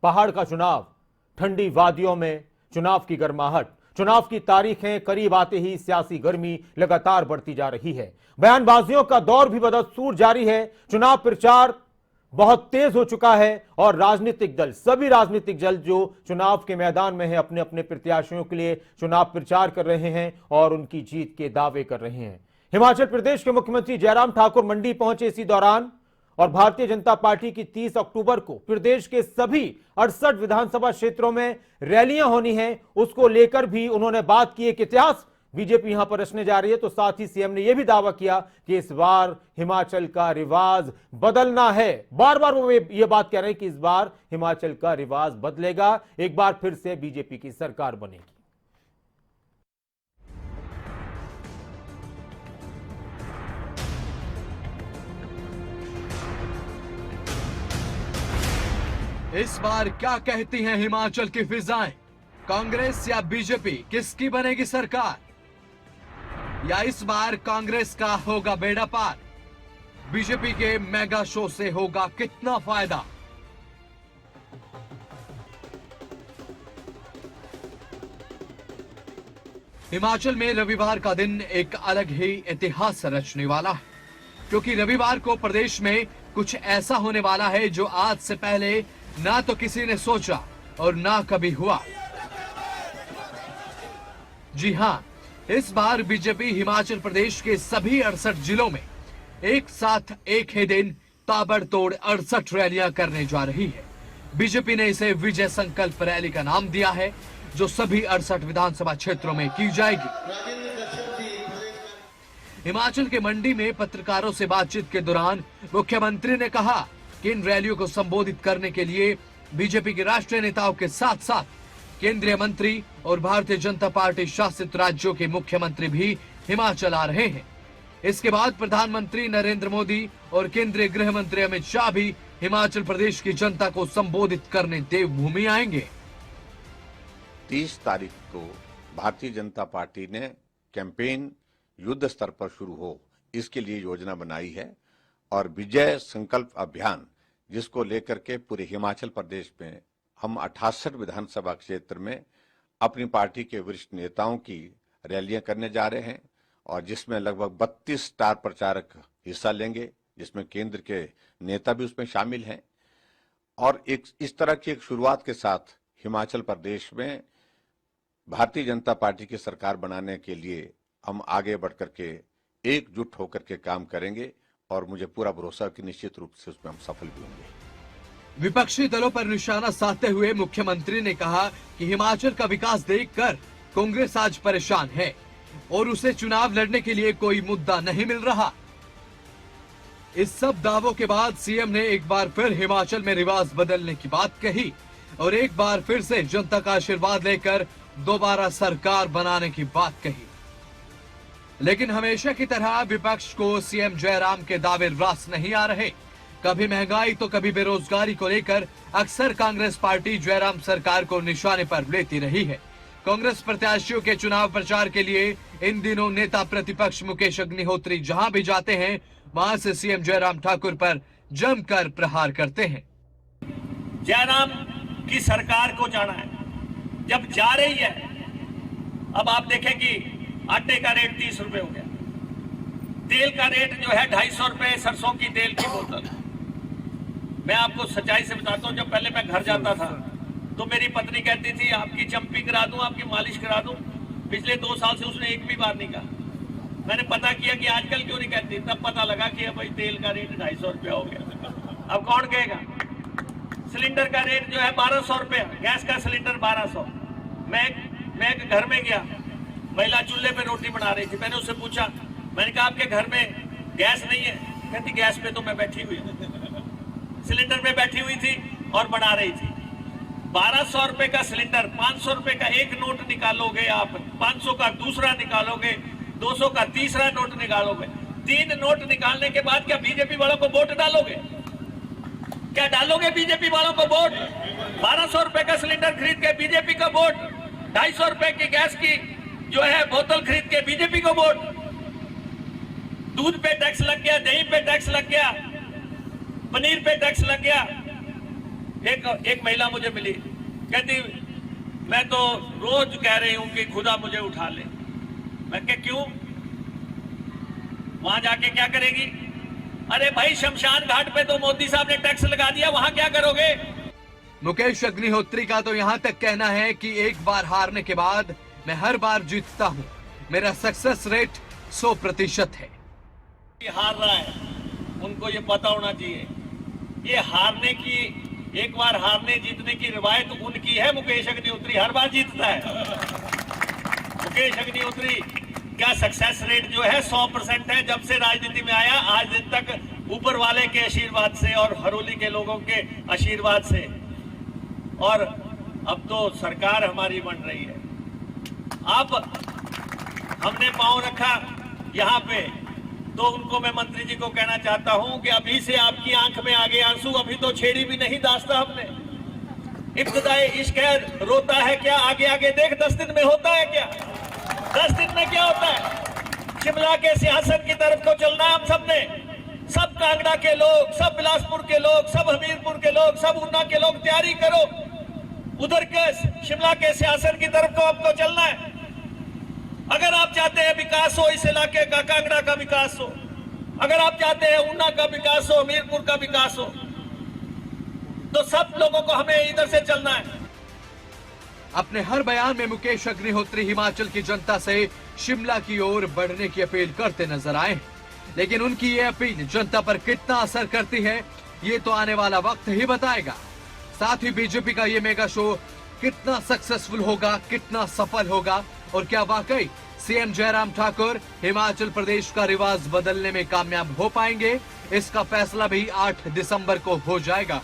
पहाड़ का चुनाव, ठंडी वादियों में चुनाव की गर्माहट, चुनाव की तारीखें करीब आते ही सियासी गर्मी लगातार बढ़ती जा रही है। बयानबाजियों का दौर भी बदस्तूर जारी है। चुनाव प्रचार बहुत तेज हो चुका है और राजनीतिक दल, सभी राजनीतिक दल जो चुनाव के मैदान में है, अपने अपने प्रत्याशियों के लिए चुनाव प्रचार कर रहे हैं और उनकी जीत के दावे कर रहे हैं। हिमाचल प्रदेश के मुख्यमंत्री जयराम ठाकुर मंडी पहुंचे इसी दौरान, और भारतीय जनता पार्टी की 30 अक्टूबर को प्रदेश के सभी 68 विधानसभा क्षेत्रों में रैलियां होनी है, उसको लेकर भी उन्होंने बात की। एक इतिहास बीजेपी यहां पर रचने जा रही है। तो साथ ही सीएम ने यह भी दावा किया कि इस बार हिमाचल का रिवाज बदलना है। बार बार वो ये बात कह रहे हैं कि इस बार हिमाचल का रिवाज बदलेगा, एक बार फिर से बीजेपी की सरकार बनेगी। इस बार क्या कहती हैं हिमाचल की फिजाएं? कांग्रेस या बीजेपी, किसकी बनेगी सरकार? या इस बार कांग्रेस का होगा बेड़ा पार? बीजेपी के मेगा शो से होगा कितना फायदा? हिमाचल में रविवार का दिन एक अलग ही इतिहास रचने वाला है, क्योंकि रविवार को प्रदेश में कुछ ऐसा होने वाला है जो आज से पहले ना तो किसी ने सोचा और ना कभी हुआ। जी हां, इस बार बीजेपी हिमाचल प्रदेश के सभी 68 जिलों में एक साथ एक ही दिन ताबड़तोड़ 68 रैलियां करने जा रही है। बीजेपी ने इसे विजय संकल्प रैली का नाम दिया है, जो सभी 68 विधानसभा क्षेत्रों में की जाएगी। हिमाचल के मंडी में पत्रकारों से बातचीत के दौरान मुख्यमंत्री ने कहा कि इन रैलियों को संबोधित करने के लिए बीजेपी के राष्ट्रीय नेताओं के साथ साथ केंद्रीय मंत्री और भारतीय जनता पार्टी शासित राज्यों के मुख्यमंत्री भी हिमाचल आ रहे हैं। इसके बाद प्रधानमंत्री नरेंद्र मोदी और केंद्रीय गृह मंत्री अमित शाह भी हिमाचल प्रदेश की जनता को संबोधित करने देवभूमि आएंगे। 30 तारीख को भारतीय जनता पार्टी ने कैंपेन युद्ध स्तर पर शुरू हो, इसके लिए योजना बनाई है और विजय संकल्प अभियान, जिसको लेकर के पूरे हिमाचल प्रदेश में हम 68 विधानसभा क्षेत्र में अपनी पार्टी के वरिष्ठ नेताओं की रैलियां करने जा रहे हैं और जिसमें लगभग 32 स्टार प्रचारक हिस्सा लेंगे, जिसमें केंद्र के नेता भी उसमें शामिल हैं। और एक इस तरह की एक शुरुआत के साथ हिमाचल प्रदेश में भारतीय जनता पार्टी की सरकार बनाने के लिए हम आगे बढ़कर के एकजुट होकर के काम करेंगे और मुझे पूरा भरोसा है कि निश्चित रूप से उसमें हम सफल भी होंगे। विपक्षी दलों पर निशाना साधते हुए मुख्यमंत्री ने कहा कि हिमाचल का विकास देखकर कांग्रेस आज परेशान है और उसे चुनाव लड़ने के लिए कोई मुद्दा नहीं मिल रहा। इस सब दावों के बाद सीएम ने एक बार फिर हिमाचल में रिवाज बदलने की बात कही और एक बार फिर से जनता का आशीर्वाद लेकर दोबारा सरकार बनाने की बात कही। लेकिन हमेशा की तरह विपक्ष को सीएम जयराम के दावे रास नहीं आ रहे। कभी महंगाई तो कभी बेरोजगारी को लेकर अक्सर कांग्रेस पार्टी जयराम सरकार को निशाने पर लेती रही है। कांग्रेस प्रत्याशियों के चुनाव प्रचार के लिए इन दिनों नेता प्रतिपक्ष मुकेश अग्निहोत्री जहां भी जाते हैं, वहां से सीएम जयराम ठाकुर पर जमकर प्रहार करते हैं। जयराम की सरकार को जाना है, जब जा रही है। अब आप देखें कि आटे का रेट 30 रुपए हो गया, तेल का रेट जो है 250 रुपए, सरसों की तेल की बोतल। मैं आपको सच्चाई से बताता हूँ, जब पहले मैं घर जाता था तो मेरी पत्नी कहती थी आपकी जंपिंग करा दूं, आपकी मालिश करा दूं। पिछले 2 साल से उसने एक भी बार नहीं कहा। मैंने पता किया कि आजकल क्यों नहीं कहती, तब पता लगा कि भाई तेल का रेट 250 रुपया हो गया। अब कौन कहेगा? सिलेंडर का रेट जो है 1200 रुपया, गैस का सिलेंडर 1200। मैं एक घर में गया, महिला चूल्हे पे रोटी बना रही थी। मैंने उससे पूछा, मैंने कहा आपके घर में गैस नहीं है? कहती गैस पे तो मैं बैठी हुई हूँ, सिलेंडर पे बैठी हुई थी और बना रही थी। 1200 रुपए का सिलेंडर, 500 रुपए का एक नोट निकालोगे आप, 500 का दूसरा निकालोगे, 200 का तीसरा नोट निकालोगे। 3 नोट निकालने के बाद क्या बीजेपी वालों को वोट डालोगे? क्या डालोगे बीजेपी वालों को वोट? 1200 रुपए का सिलेंडर खरीद के बीजेपी का वोट, 250 रुपए की गैस की जो है बोतल खरीद के बीजेपी को वोट। दूध पे टैक्स लग गया, दही पे टैक्स लग गया, पनीर पे टैक्स लग गया, एक महिला मुझे मिली, कहती मैं तो रोज कह रही हूं कि खुदा मुझे उठा ले। मैं क्या, क्यों? वहां जाके क्या करेगी? अरे भाई, शमशान घाट पे तो मोदी साहब ने टैक्स लगा दिया, वहां क्या करोगे? मुकेश अग्निहोत्री का तो यहाँ तक कहना है कि एक बार हारने के बाद मैं हर बार जीतता हूँ, मेरा सक्सेस रेट 100% है। ये हार रहा है, उनको ये पता होना चाहिए। ये हारने की, एक बार हारने जीतने की रिवायत उनकी है। मुकेश अग्निहोत्री हर बार जीतता है। मुकेश अग्निहोत्री का सक्सेस रेट जो है 100% है। जब से राजनीति में आया आज दिन तक ऊपर वाले के आशीर्वाद से और हरोली के लोगों के आशीर्वाद से, और अब तो सरकार हमारी बन रही है। अब हमने पांव रखा यहाँ पे, तो उनको मैं मंत्री जी को कहना चाहता हूं कि अभी से आपकी आंख में आ गए आंसू, अभी तो छेड़ी भी नहीं दास्ता हमने। इब्तिदाई इश्क है, रोता है क्या? आगे आगे देख, 10 दिन में होता है क्या? 10 दिन में क्या होता है? शिमला के सियासत की तरफ को चलना है हम सबने। सब कांगड़ा के लोग, सब बिलासपुर के लोग, सब हमीरपुर के लोग, सब ऊना के लोग तैयारी करो, उधर के शिमला के सियासत की तरफ को आपको चलना है। अगर आप चाहते हैं विकास हो इस इलाके का, कांगड़ा का विकास हो, अगर आप चाहते हैं ऊना का विकास हो, हमीरपुर का विकास हो, तो सब लोगों को हमें इधर से चलना है। अपने हर बयान में मुकेश अग्निहोत्री हिमाचल की जनता से शिमला की ओर बढ़ने की अपील करते नजर आए, लेकिन उनकी ये अपील जनता पर कितना असर करती है ये तो आने वाला वक्त ही बताएगा। साथ ही बीजेपी का ये मेगा शो कितना सक्सेसफुल होगा, कितना सफल होगा, और क्या वाकई सीएम जयराम ठाकुर हिमाचल प्रदेश का रिवाज बदलने में कामयाब हो पाएंगे, इसका फैसला भी 8 दिसंबर को हो जाएगा।